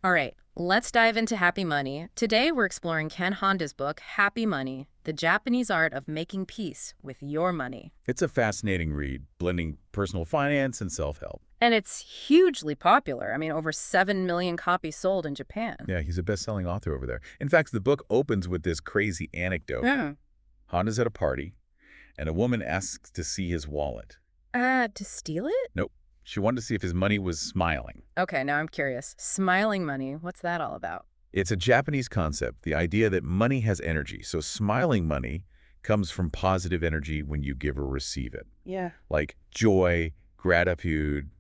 All right, let's dive into Happy Money. Today, we're exploring Ken Honda's book, Happy Money, The Japanese Art of Making Peace with Your Money. It's a fascinating read, blending personal finance and self-help. And it's hugely popular. I mean, over 7 million copies sold in Japan. Yeah, he's a best-selling author over there. In fact, the book opens with this crazy anecdote. Yeah. Honda's at a party, and a woman asks to see his wallet. To steal it? Nope. She wanted to see if his money was smiling. Okay, now I'm curious. Smiling money, what's that all about? It's a Japanese concept, the idea that money has energy. So smiling money comes from positive energy when you give or receive it. Yeah. Like joy, gratitude,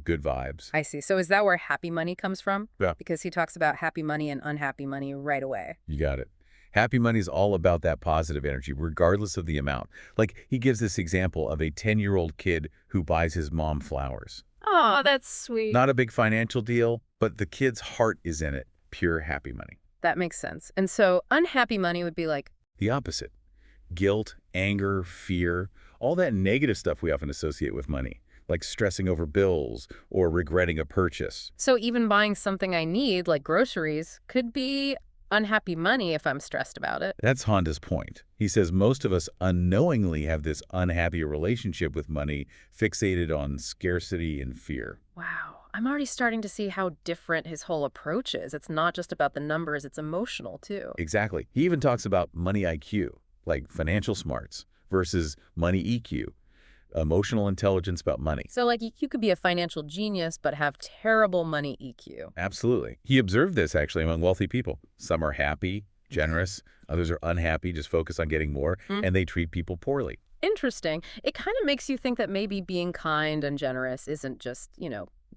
good vibes. I see. So is that where happy money comes from? Yeah. Because he talks about happy money and unhappy money right away. You got it. Happy money is all about that positive energy, regardless of the amount. Like, he gives this example of a 10-year-old kid who buys his mom flowers. Oh, that's sweet. Not a big financial deal, but the kid's heart is in it. Pure happy money. That makes sense. And so unhappy money would be like, The opposite. Guilt, anger, fear, all that negative stuff we often associate with money, like stressing over bills or regretting a purchase. so even buying something I need, like groceries, could be unhappy money if I'm stressed about it. That's Honda's point. He says most of us unknowingly have this unhappy relationship with money, fixated on scarcity and fear. Wow. I'm already starting to see how different his whole approach is. It's not just about the numbers, it's emotional too. Exactly. He even talks about money IQ, like financial smarts, versus money EQ, emotional intelligence about money. So like you could be a financial genius but have terrible money EQ. Absolutely. He observed this actually among wealthy people. Some are happy, generous, others are unhappy, just focus on getting more, and they treat people poorly. Interesting. It kind of makes you think that maybe being kind and generous isn't just,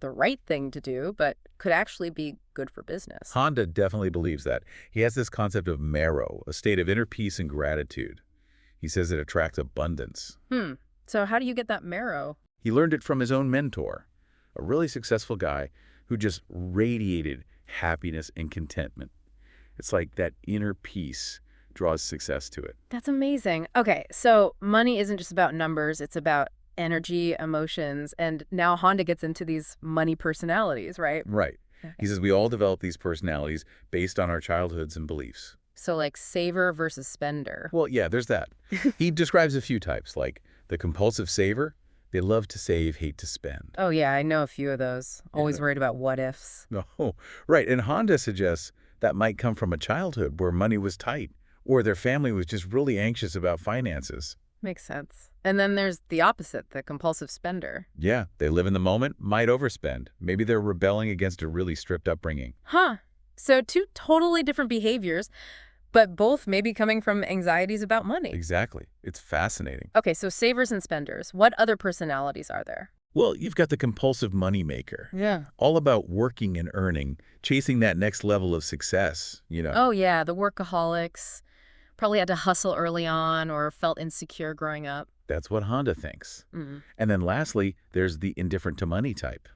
the right thing to do, but could actually be good for business. Honda definitely believes that. He has this concept of marrow, a state of inner peace and gratitude. He says it attracts abundance. So how do you get that marrow? He learned it from his own mentor, a really successful guy who just radiated happiness and contentment. It's like that inner peace draws success to it. That's amazing. Okay, so money isn't just about numbers, it's about energy, emotions, and now Honda gets into these money personalities, right? Right. Okay. He says we all develop these personalities based on our childhoods and beliefs. So like saver versus spender. Well, yeah, there's that. He describes a few types, like the compulsive saver. They love to save, hate to spend. Oh yeah, I know a few of those. Always worried about what ifs. No, right. And Honda suggests that might come from a childhood where money was tight, or their family was just really anxious about finances. Makes sense. And then there's the opposite, the compulsive spender. Yeah, they live in the moment, might overspend. Maybe they're rebelling against a really strict upbringing. Huh. So two totally different behaviors, but both maybe coming from anxieties about money. Exactly. It's fascinating. Okay, so savers and spenders. What other personalities are there? Well, you've got the compulsive moneymaker. Yeah. All about working and earning, chasing that next level of success, Oh yeah, the workaholics. Probably had to hustle early on or felt insecure growing up. That's what Honda thinks. Mm. And then lastly, there's the indifferent to money type.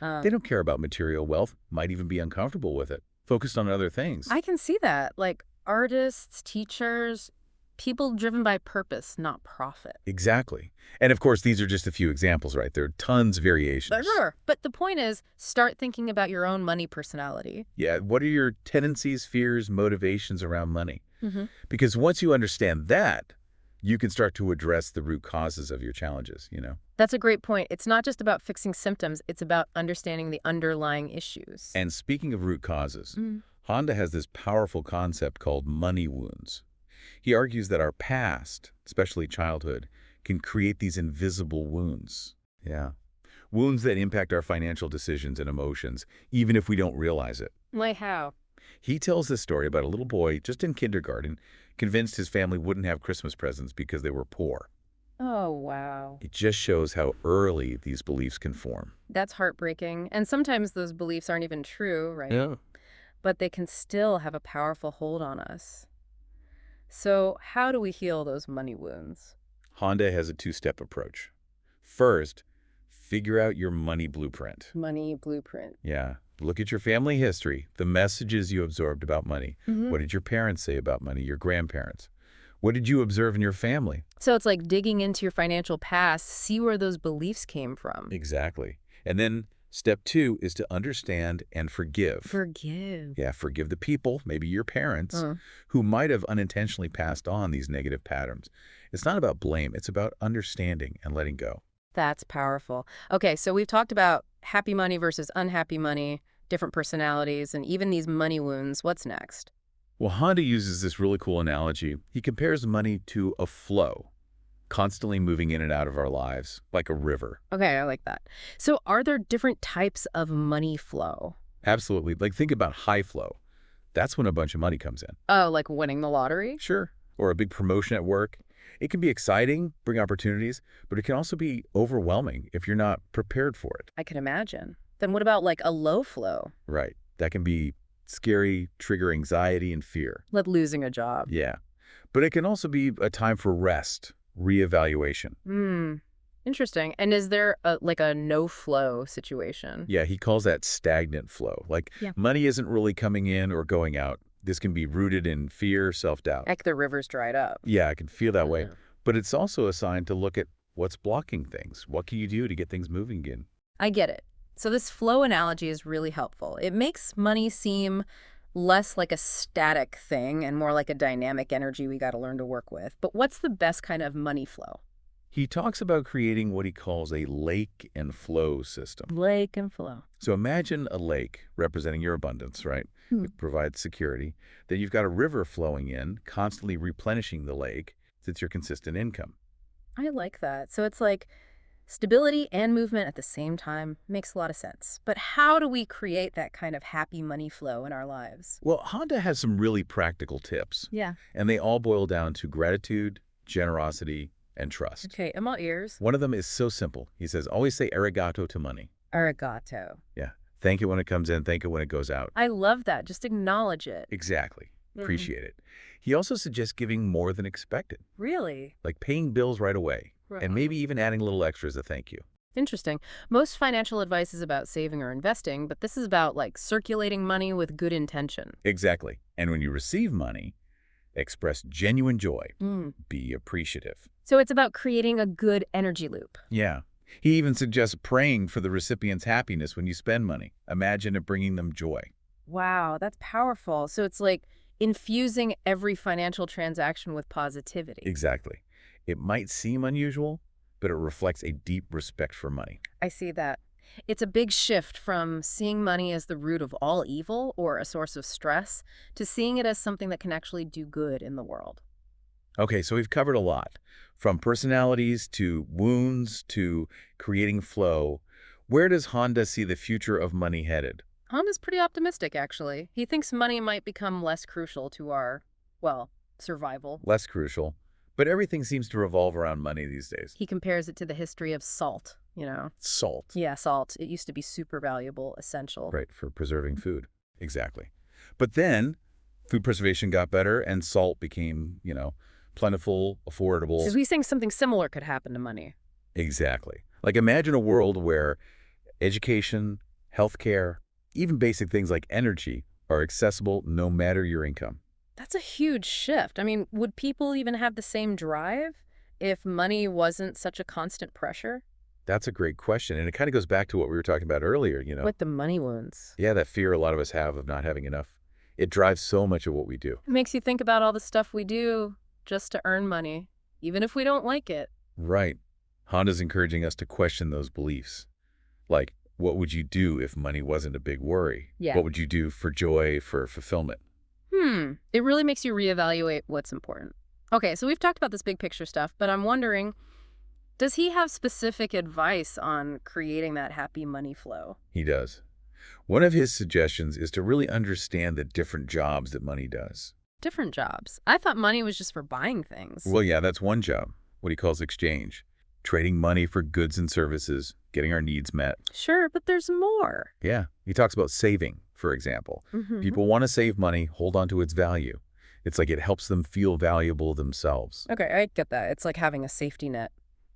They don't care about material wealth, might even be uncomfortable with it, focused on other things. I can see that. Like artists, teachers, people driven by purpose, not profit. Exactly. And of course, these are just a few examples, right? There are tons of variations. Sure. But the point is, start thinking about your own money personality. Yeah, what are your tendencies, fears, motivations around money? Mm-hmm. Because once you understand that, you can start to address the root causes of your challenges, That's a great point. It's not just about fixing symptoms, it's about understanding the underlying issues. And speaking of root causes, Mm. Honda has this powerful concept called money wounds. He argues that our past, especially childhood, can create these invisible wounds. Yeah. Wounds that impact our financial decisions and emotions, even if we don't realize it. Like how? He tells this story about a little boy just in kindergarten, convinced his family wouldn't have Christmas presents because they were poor. Oh, wow. It just shows how early these beliefs can form. That's heartbreaking. And sometimes those beliefs aren't even true, right? Yeah. But they can still have a powerful hold on us. So how do we heal those money wounds? Honda has a two-step approach. First, figure out your money blueprint. Money blueprint. Yeah. Look at your family history, the messages you absorbed about money. Mm-hmm. What did your parents say about money, your grandparents? What did you observe in your family? So it's like digging into your financial past, see where those beliefs came from. Exactly. And then Step 2 is to understand and forgive. Forgive. Yeah, forgive the people, maybe your parents, Uh, who might have unintentionally passed on these negative patterns. It's not about blame, it's about understanding and letting go. that's powerful. Okay, so we've talked about happy money versus unhappy money, different personalities, and even these money wounds. What's next? Well, Honda uses this really cool analogy. He compares money to a flow, constantly moving in and out of our lives, like a river. Okay, I like that. So are there different types of money flow? Absolutely. Like, think about high flow. That's when a bunch of money comes in. Oh, like winning the lottery? Sure. Or a big promotion at work. It can be exciting, bring opportunities, but it can also be overwhelming if you're not prepared for it. I can imagine. Then what about like a low flow? Right. That can be scary, trigger anxiety and fear. Like losing a job. Yeah. But it can also be a time for rest, reevaluation. Hmm. Interesting. And is there like a no flow situation? Yeah, he calls that stagnant flow. Like, Yeah. money isn't really coming in or going out. This can be rooted in fear, self-doubt. Like the river's dried up. Yeah, I can feel that way. Uh, But it's also a sign to look at what's blocking things. What can you do to get things moving again? I get it. So this flow analogy is really helpful. It makes money seem less like a static thing and more like a dynamic energy we got to learn to work with. But what's the best kind of money flow? He talks about creating what he calls a lake and flow system. Lake and flow. So imagine a lake representing your abundance, right? Hmm. It provides security. Then you've got a river flowing in, constantly replenishing the lake. That's your consistent income. I like that. So it's like stability and movement at the same time makes a lot of sense. But how do we create that kind of happy money flow in our lives? Well, Honda has some really practical tips, Yeah. and they all boil down to gratitude, generosity, and trust. Okay, I'm all ears. One of them is so simple. He says, always say arigato to money. Arigato. Yeah. Thank it when it comes in, thank it when it goes out. I love that. Just acknowledge it. Exactly. Mhm. Appreciate it. He also suggests giving more than expected, Really? like paying bills right away, Right. and maybe even adding a little extra as a thank you. Interesting. Most financial advice is about saving or investing, but this is about like circulating money with good intention. Exactly. And when you receive money, express genuine joy. Mm. Be appreciative. So it's about creating a good energy loop. Yeah. He even suggests praying for the recipient's happiness when you spend money. Imagine it bringing them joy. Wow, that's powerful. So it's like infusing every financial transaction with positivity. Exactly. It might seem unusual, but it reflects a deep respect for money. I see that. It's a big shift from seeing money as the root of all evil or a source of stress to seeing it as something that can actually do good in the world. Okay, so we've covered a lot, from personalities to wounds to creating flow. Where does Honda see the future of money headed? Honda's pretty optimistic, actually. He thinks money might become less crucial to our, well, survival. Less crucial, but everything seems to revolve around money these days. He compares it to the history of salt, you know? Salt. Yeah, salt. It used to be super valuable, essential. Right, for preserving food. Exactly. But then food preservation got better and salt became, plentiful, affordable. So he's saying something similar could happen to money. Exactly. Like, imagine a world where education, healthcare, even basic things like energy are accessible no matter your income. That's a huge shift. I mean, would people even have the same drive if money wasn't such a constant pressure? That's a great question. And it kind of goes back to what we were talking about earlier, With the money wounds. Yeah, that fear a lot of us have of not having enough. It drives so much of what we do. It makes you think about all the stuff we do just to earn money, even if we don't like it. Right. Honda's encouraging us to question those beliefs. Like, what would you do if money wasn't a big worry? Yeah. What would you do for joy, for fulfillment? It really makes you reevaluate what's important. Okay, so we've talked about this big picture stuff, but I'm wondering, does he have specific advice on creating that happy money flow? He does. One of his suggestions is to really understand the different jobs that money does. Different jobs. I thought money was just for buying things. Well, yeah, that's one job, what he calls exchange. Trading money for goods and services, getting our needs met. Sure, but there's more. Yeah, he talks about saving, for example. Mm-hmm. People want to save money, hold on to its value. It's like it helps them feel valuable themselves. Okay, I get that. It's like having a safety net.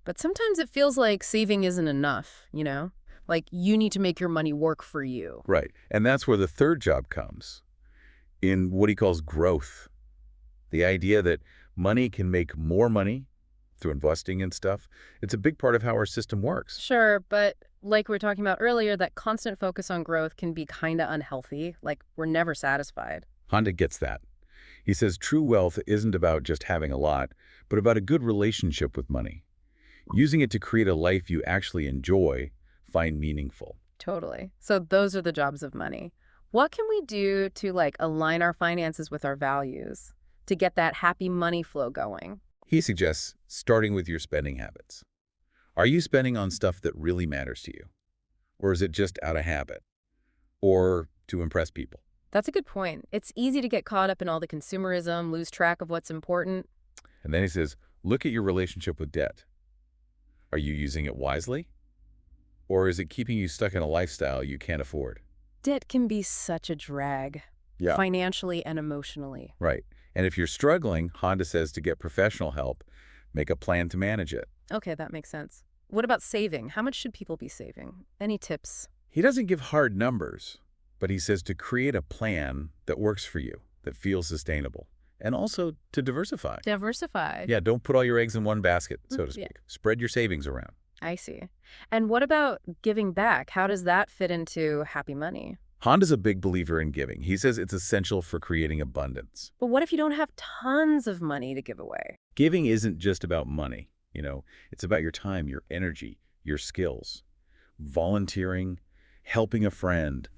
But sometimes it feels like saving isn't enough, you know? Like you need to make your money work for you. Right, and that's where the third job comes, in what he calls growth. The idea that money can make more money through investing and stuff. It's a big part of how our system works. Sure, but like we were talking about earlier, that constant focus on growth can be kind of unhealthy. Like, we're never satisfied. Honda gets that. He says true wealth isn't about just having a lot, but about a good relationship with money. Using it to create a life you actually enjoy, find meaningful. Totally. So those are the jobs of money. What can we do to, like, align our finances with our values to get that happy money flow going? He suggests starting with your spending habits. Are you spending on stuff that really matters to you? Or is it just out of habit? Or to impress people? That's a good point. It's easy to get caught up in all the consumerism, lose track of what's important. And then he says, look at your relationship with debt. Are you using it wisely? Or is it keeping you stuck in a lifestyle you can't afford? Debt can be such a drag, Yeah. financially and emotionally. Right. And if you're struggling, Honda says to get professional help, make a plan to manage it. Okay, that makes sense. What about saving? How much should people be saving? Any tips? He doesn't give hard numbers, but he says to create a plan that works for you, that feels sustainable, and also to diversify. Diversify. Yeah, don't put all your eggs in one basket, so to Yeah. speak. Spread your savings around. I see. And what about giving back? How does that fit into happy money? Honda's a big believer in giving. He says it's essential for creating abundance. But what if you don't have tons of money to give away? Giving isn't just about money, it's about your time, your energy, your skills. Volunteering, helping a friend,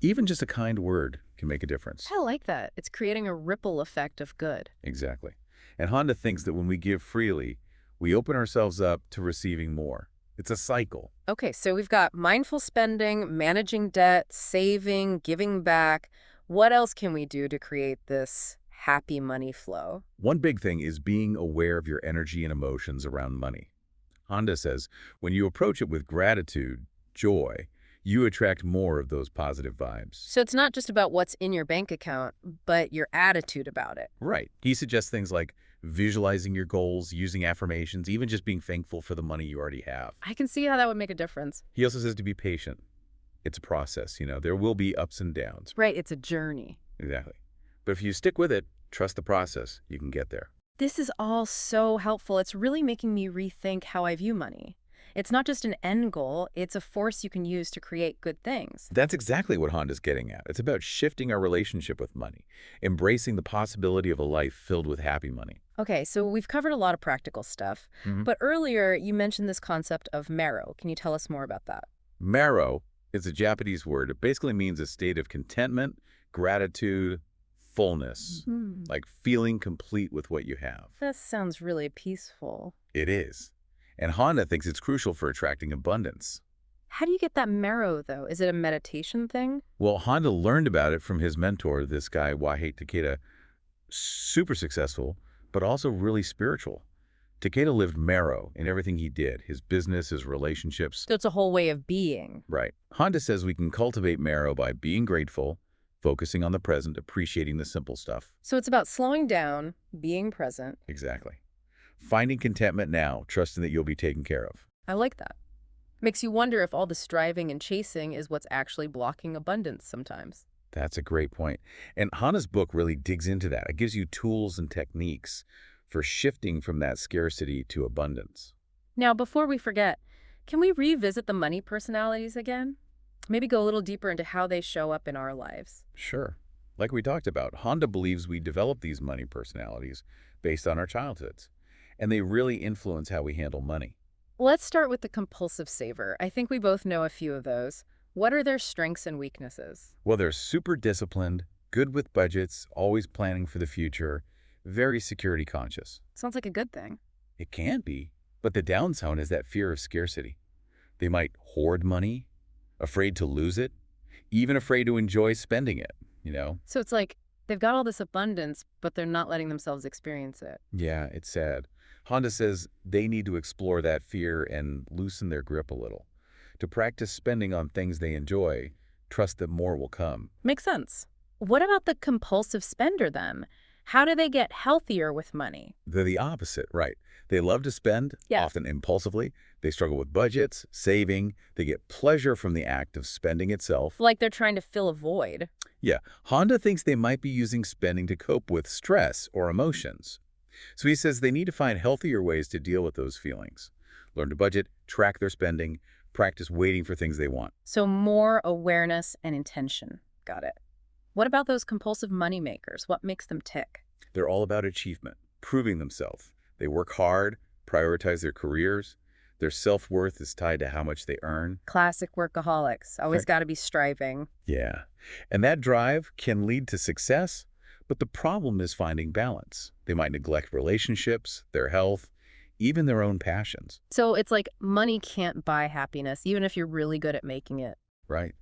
even just a kind word can make a difference. I like that. It's creating a ripple effect of good. Exactly. And Honda thinks that when we give freely, we open ourselves up to receiving more. It's a cycle. Okay, so we've got mindful spending, managing debt, saving, giving back. What else can we do to create this happy money flow? One big thing is being aware of your energy and emotions around money. Honda says when you approach it with gratitude, joy, you attract more of those positive vibes. So it's not just about what's in your bank account, but your attitude about it. Right. He suggests things like visualizing your goals, using affirmations, even just being thankful for the money you already have. I can see how that would make a difference. He also says to be patient. It's a process, there will be ups and downs. Right, it's a journey. Exactly. But if you stick with it, trust the process, you can get there. This is all so helpful. It's really making me rethink how I view money. It's not just an end goal, it's a force you can use to create good things. That's exactly what Honda's getting at. It's about shifting our relationship with money, embracing the possibility of a life filled with happy money. Okay, so we've covered a lot of practical stuff, but earlier you mentioned this concept of marrow. Can you tell us more about that? Marrow is a Japanese word. It basically means a state of contentment, gratitude, fullness, like feeling complete with what you have. This sounds really peaceful. It is. And Honda thinks it's crucial for attracting abundance. How do you get that marrow, though? Is it a meditation thing? Well, Honda learned about it from his mentor, this guy, Wahei Takeda. Super successful, but also really spiritual. Takeda lived marrow in everything he did, his business, his relationships. So it's a whole way of being. Right. Honda says we can cultivate marrow by being grateful, focusing on the present, appreciating the simple stuff. So it's about slowing down, being present. Exactly. Finding contentment now, trusting that you'll be taken care of. I like that. Makes you wonder if all the striving and chasing is what's actually blocking abundance sometimes. That's a great point. And Hannah's book really digs into that. It gives you tools and techniques for shifting from that scarcity to abundance. Now, before we forget, can we revisit the money personalities again? Maybe go a little deeper into how they show up in our lives. Sure. Like we talked about, Honda believes we develop these money personalities based on our childhoods, and they really influence how we handle money. Let's start with the compulsive saver. I think we both know a few of those. What are their strengths and weaknesses? Well, they're super disciplined, good with budgets, always planning for the future, very security conscious. Sounds like a good thing. It can be, but the downside is that fear of scarcity. They might hoard money, afraid to lose it, even afraid to enjoy spending it, So it's like they've got all this abundance, but they're not letting themselves experience it. Yeah, it's sad. Honda says they need to explore that fear and loosen their grip a little. To practice spending on things they enjoy, trust that more will come. Makes sense. What about the compulsive spender then? How do they get healthier with money? They're the opposite, right? They love to spend, Yeah. often impulsively. They struggle with budgets, saving. They get pleasure from the act of spending itself. Like they're trying to fill a void. Yeah, Honda thinks they might be using spending to cope with stress or emotions. So he says they need to find healthier ways to deal with those feelings. Learn to budget, track their spending, practice waiting for things they want. So more awareness and intention. Got it. What about those compulsive money makers? What makes them tick? They're all about achievement, proving themselves. They work hard, prioritize their careers. Their self-worth is tied to how much they earn. Classic workaholics. Always Right. got to be striving. Yeah. And that drive can lead to success, but the problem is finding balance. They might neglect relationships, their health, even their own passions. So it's like money can't buy happiness, even if you're really good at making it. Right.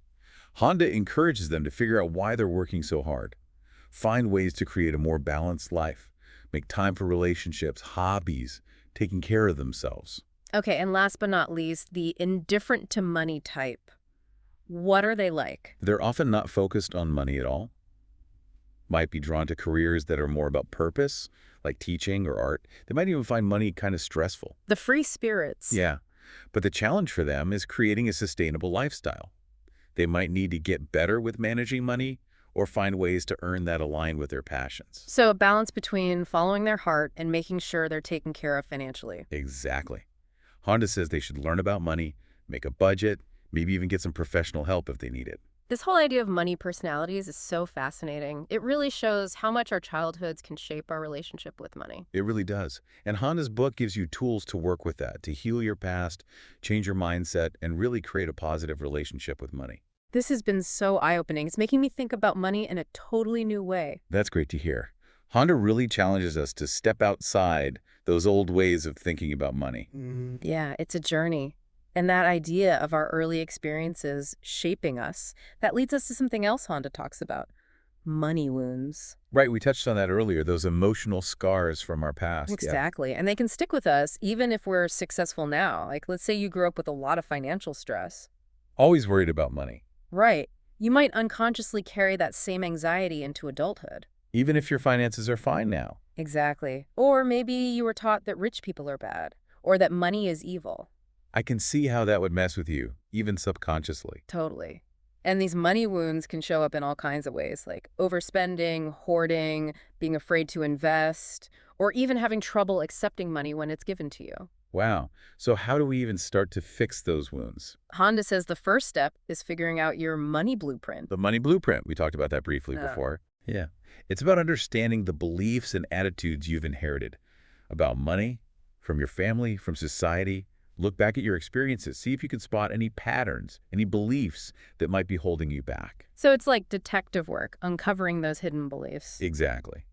Honda encourages them to figure out why they're working so hard. Find ways to create a more balanced life. Make time for relationships, hobbies, taking care of themselves. Okay, and last but not least, the indifferent to money type. What are they like? They're often not focused on money at all. Might be drawn to careers that are more about purpose, like teaching or art. They might even find money kind of stressful. The free spirits. Yeah. But the challenge for them is creating a sustainable lifestyle. They might need to get better with managing money or find ways to earn that align with their passions. So a balance between following their heart and making sure they're taken care of financially. Exactly. Honda says they should learn about money, make a budget, maybe even get some professional help if they need it. This whole idea of money personalities is so fascinating. It really shows how much our childhoods can shape our relationship with money. It really does. And Honda's book gives you tools to work with that, to heal your past, change your mindset, and really create a positive relationship with money. This has been so eye-opening. It's making me think about money in a totally new way. That's great to hear. Honda really challenges us to step outside those old ways of thinking about money. Yeah, it's a journey. And that idea of our early experiences shaping us, that leads us to something else Honda talks about, money wounds. Right, we touched on that earlier, those emotional scars from our past. Yeah. Exactly. And they can stick with us even if we're successful now. Like, let's say you grew up with a lot of financial stress. Always worried about money. Right. You might unconsciously carry that same anxiety into adulthood. Even if your finances are fine now. Exactly. Or maybe you were taught that rich people are bad, or that money is evil. I can see how that would mess with you, even subconsciously. Totally. And these money wounds can show up in all kinds of ways, like overspending, hoarding, being afraid to invest, or even having trouble accepting money when it's given to you. Wow. So how do we even start to fix those wounds? Honda says the first step is figuring out your money blueprint. The money blueprint, we talked about that briefly Uh, before. Yeah. It's about understanding the beliefs and attitudes you've inherited about money, from your family, from society. Look back at your experiences. See if you can spot any patterns, any beliefs that might be holding you back. So it's like detective work, uncovering those hidden beliefs. Exactly.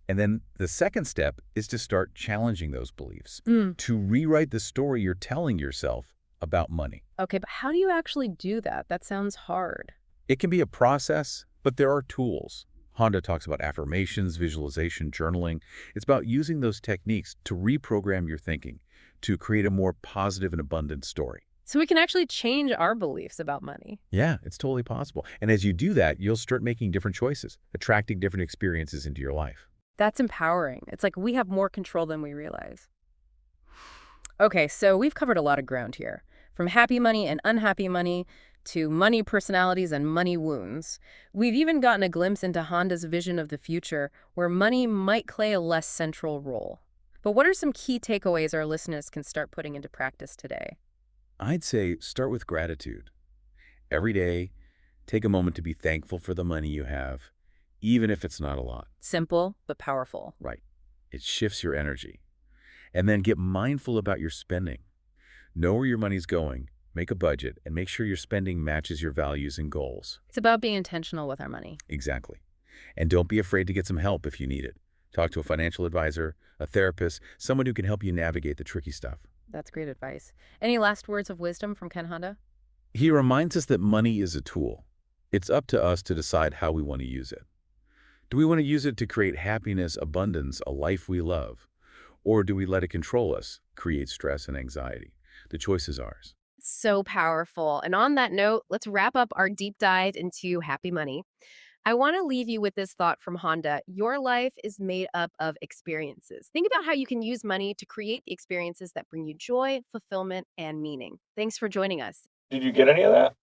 And then the second step is to start challenging those beliefs, Mm. to rewrite the story you're telling yourself about money. Okay, but how do you actually do that? That sounds hard. It can be a process, but there are tools. Honda talks about affirmations, visualization, journaling. It's about using those techniques to reprogram your thinking, to create a more positive and abundant story. So we can actually change our beliefs about money. Yeah, it's totally possible. And as you do that, you'll start making different choices, attracting different experiences into your life. That's empowering. It's like we have more control than we realize. Okay, so we've covered a lot of ground here, from happy money and unhappy money to money personalities and money wounds. We've even gotten a glimpse into Honda's vision of the future, where money might play a less central role. But what are some key takeaways our listeners can start putting into practice today? I'd say start with gratitude. Every day, take a moment to be thankful for the money you have, even if it's not a lot. Simple, but powerful. Right. It shifts your energy. And then get mindful about your spending. Know where your money's going, make a budget, and make sure your spending matches your values and goals. It's about being intentional with our money. Exactly. And don't be afraid to get some help if you need it. Talk to a financial advisor, a therapist, someone who can help you navigate the tricky stuff. That's great advice. Any last words of wisdom from Ken Honda? He reminds us that money is a tool. It's up to us to decide how we want to use it. Do we want to use it to create happiness, abundance, a life we love? Or do we let it control us, create stress and anxiety? The choice is ours. So powerful. And on that note, let's wrap up our deep dive into happy money. I want to leave you with this thought from Honda. Your life is made up of experiences. Think about how you can use money to create the experiences that bring you joy, fulfillment, and meaning. Thanks for joining us. Did you get any of that?